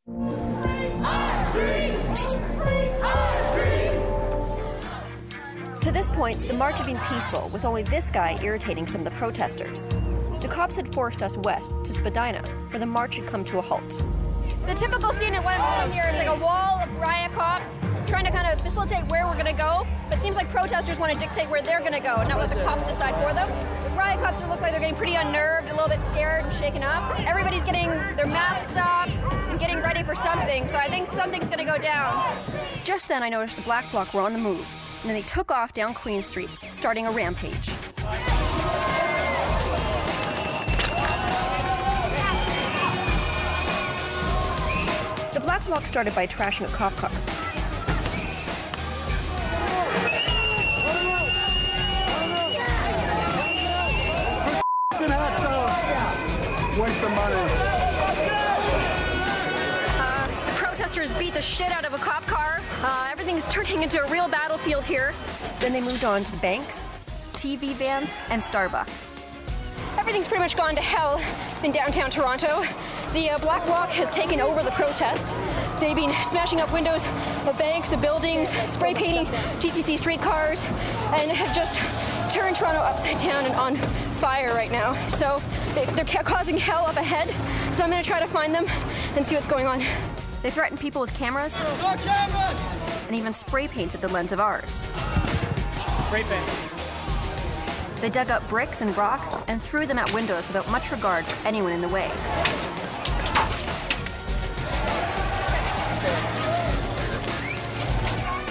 To this point, the march had been peaceful, with only this guy irritating some of the protesters. The cops had forced us west to Spadina, where the march had come to a halt. The typical scene at one here is like a wall of riot cops trying to kind of facilitate where we're going to go, but it seems like protesters want to dictate where they're going to go and not let the cops decide for them. The riot cops look like they're getting pretty unnerved, a little bit scared and shaken up. Everybody's getting their masks off and getting ready for something, so I think something's going to go down. Just then I noticed the Black Bloc were on the move, and then they took off down Queen Street, starting a rampage. The Black Bloc started by trashing a cop car. Waste of money. The protesters beat the shit out of a cop car. Everything's turning into a real battlefield here. Then they moved on to the banks, TV vans, and Starbucks. Everything's pretty much gone to hell in downtown Toronto. The Black Bloc has taken over the protest. They've been smashing up windows of banks, of buildings, spray painting TTC streetcars, and have just turned Toronto upside down and on fire right now. So they're causing hell up ahead. So I'm going to try to find them and see what's going on. They threatened people with cameras, and even spray painted the lens of ours. Spray paint. They dug up bricks and rocks and threw them at windows without much regard for anyone in the way.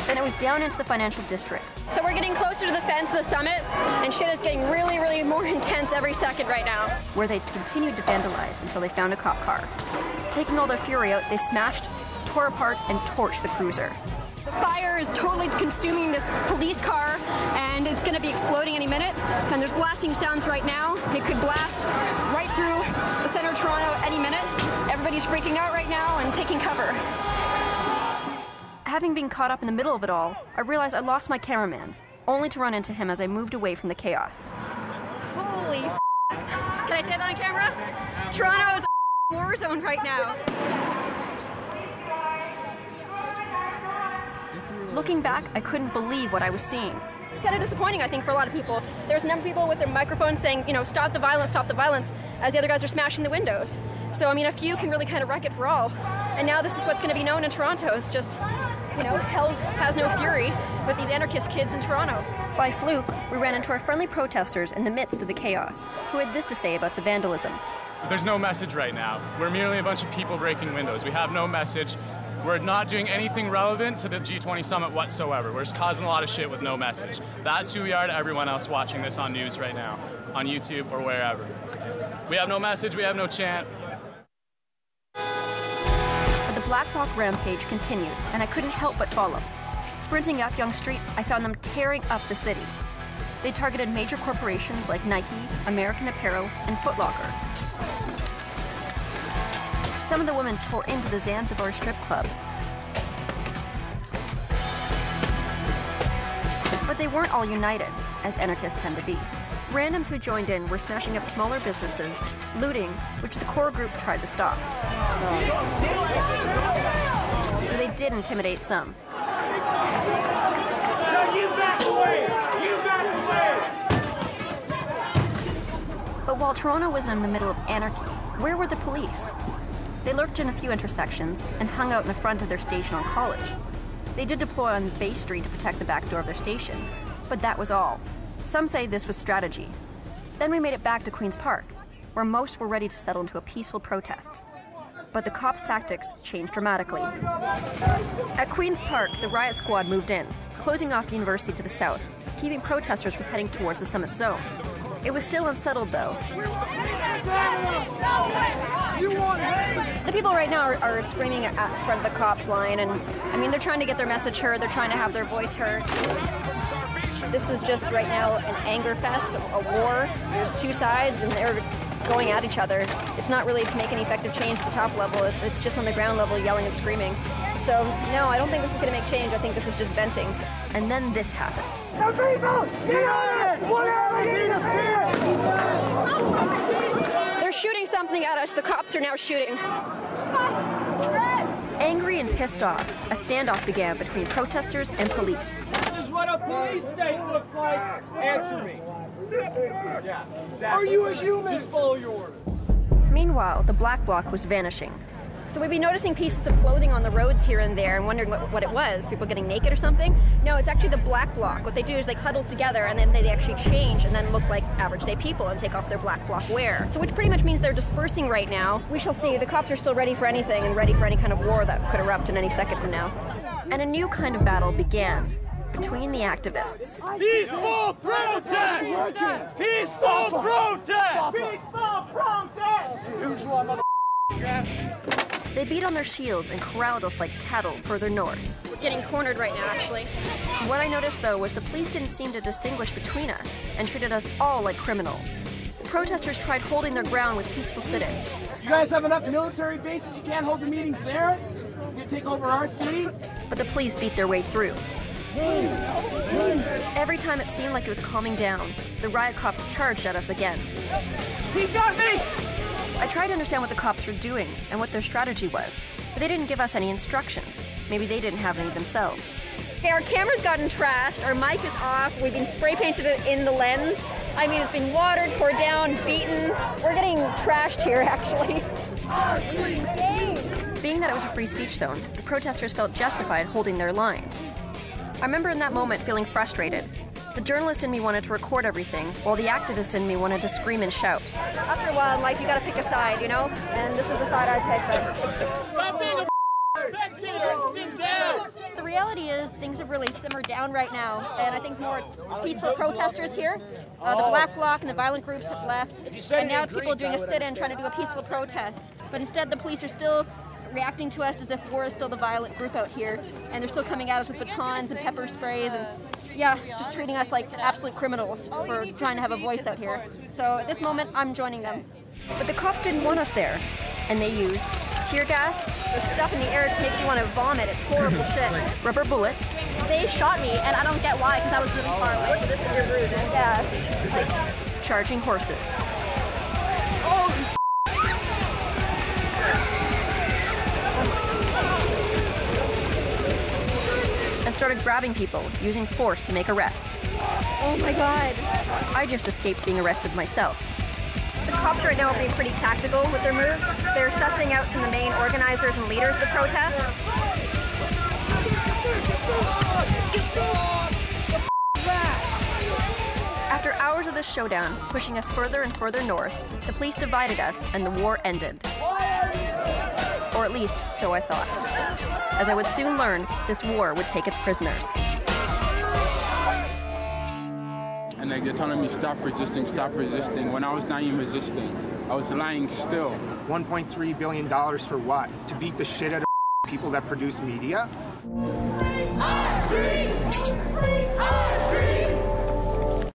Then it was down into the financial district. So we're getting closer to the fence of the summit, and shit is getting really, really more intense every second right now. Where they continued to vandalize until they found a cop car. Taking all their fury out, they smashed, tore apart, and torched the cruiser. The fire is totally consuming this police car, and it's going to be exploding any minute. And there's blasting sounds right now. It could blast right through the center of Toronto any minute. Everybody's freaking out right now and taking cover. Having been caught up in the middle of it all, I realized I lost my cameraman, only to run into him as I moved away from the chaos. Holy f***. Can I say that on camera? Toronto is a war zone right now. Looking back, I couldn't believe what I was seeing. It's kind of disappointing, I think, for a lot of people. There's a number of people with their microphones saying, you know, stop the violence, as the other guys are smashing the windows. So, I mean, a few can really kind of wreck it for all. And now this is what's going to be known in Toronto. It's just, you know, hell has no fury with these anarchist kids in Toronto. By fluke, we ran into our friendly protesters in the midst of the chaos, who had this to say about the vandalism. There's no message right now. We're merely a bunch of people breaking windows. We have no message. We're not doing anything relevant to the G20 summit whatsoever. We're just causing a lot of shit with no message. That's who we are to everyone else watching this on news right now, on YouTube or wherever. We have no message, we have no chant. But the Black Bloc rampage continued, and I couldn't help but follow. Sprinting up Yonge Street, I found them tearing up the city. They targeted major corporations like Nike, American Apparel, and Foot Locker. Some of the women tore into the Zanzibar strip club. But they weren't all united, as anarchists tend to be. Randoms who joined in were smashing up smaller businesses, looting, which the core group tried to stop. They did intimidate some. But while Toronto was in the middle of anarchy, where were the police? They lurked in a few intersections and hung out in the front of their station on College. They did deploy on Bay Street to protect the back door of their station, but that was all. Some say this was strategy. Then we made it back to Queen's Park, where most were ready to settle into a peaceful protest. But the cops' tactics changed dramatically. At Queen's Park, the riot squad moved in, closing off the university to the south, keeping protesters from heading towards the summit zone. It was still unsettled, though. The people right now are screaming at front of the cops line, and I mean, they're trying to get their message heard, they're trying to have their voice heard. This is just right now an anger fest, a war. There's two sides, and they're going at each other. It's not really to make any effective change at the top level, it's just on the ground level yelling and screaming. So, no, I don't think this is going to make change. I think this is just venting. And then this happened. The people united! Whatever They're shooting something at us. The cops are now shooting. pissed off, a standoff began between protesters and police. This is what a police state looks like. Answer me. Yeah, exactly. Are you a human? Just follow your orders. Meanwhile, the Black Bloc was vanishing. So we'd be noticing pieces of clothing on the roads here and there and wondering what it was. People getting naked or something? No, it's actually the Black Bloc. What they do is they huddle together and then they actually change and then look like average day people and take off their Black Bloc wear. So which pretty much means they're dispersing right now. We shall see. The cops are still ready for anything and ready for any kind of war that could erupt in any second from now. And a new kind of battle began between the activists. Peaceful protest! Peaceful protest! Peaceful protest! Usual mother. They beat on their shields and corralled us like cattle further north. We're getting cornered right now, actually. What I noticed, though, was the police didn't seem to distinguish between us and treated us all like criminals. The protesters tried holding their ground with peaceful sit-ins. You guys have enough military bases? You can't hold the meetings there? You're gonna take over our city? But the police beat their way through. Every time it seemed like it was calming down, the riot cops charged at us again. He got me! I tried to understand what the cops were doing and what their strategy was, but they didn't give us any instructions. Maybe they didn't have any themselves. Okay, our camera's gotten trashed, our mic is off, we've been spray painted in the lens. I mean, it's been watered, poured down, beaten. We're getting trashed here, actually. Being that it was a free speech zone, the protesters felt justified holding their lines. I remember in that moment feeling frustrated. The journalist in me wanted to record everything, while the activist in me wanted to scream and shout. After a while in life, you gotta pick a side, you know? And this is the side I picked. Stop being a spectator and sit down! The reality is things have really simmered down right now, and I think more it's peaceful protesters here. The Black Bloc and the violent groups have left, and now people are doing a sit-in trying to do a peaceful protest. But instead the police are still reacting to us as if we're still the violent group out here, and they're still coming at us with batons and pepper sprays and yeah, just treating us like absolute criminals for trying to have a voice out here. So at this moment, I'm joining them. But the cops didn't want us there, and they used tear gas, The stuff in the air just makes you want to vomit. It's horrible shit. rubber bullets, They shot me, and I don't get why, because I was really far away. This is your bruise. Yeah, charging horses. And started grabbing people, using force to make arrests. Oh my god. I just escaped being arrested myself. The cops right now are being pretty tactical with their moves. They're sussing out some of the main organizers and leaders of the protest. After hours of this showdown, pushing us further and further north, the police divided us and the war ended. Or at least, so I thought. As I would soon learn, this war would take its prisoners. And they're telling me stop resisting, when I was not even resisting. I was lying still. $1.3 billion for what? To beat the shit out of people that produce media? Our streets! Our streets!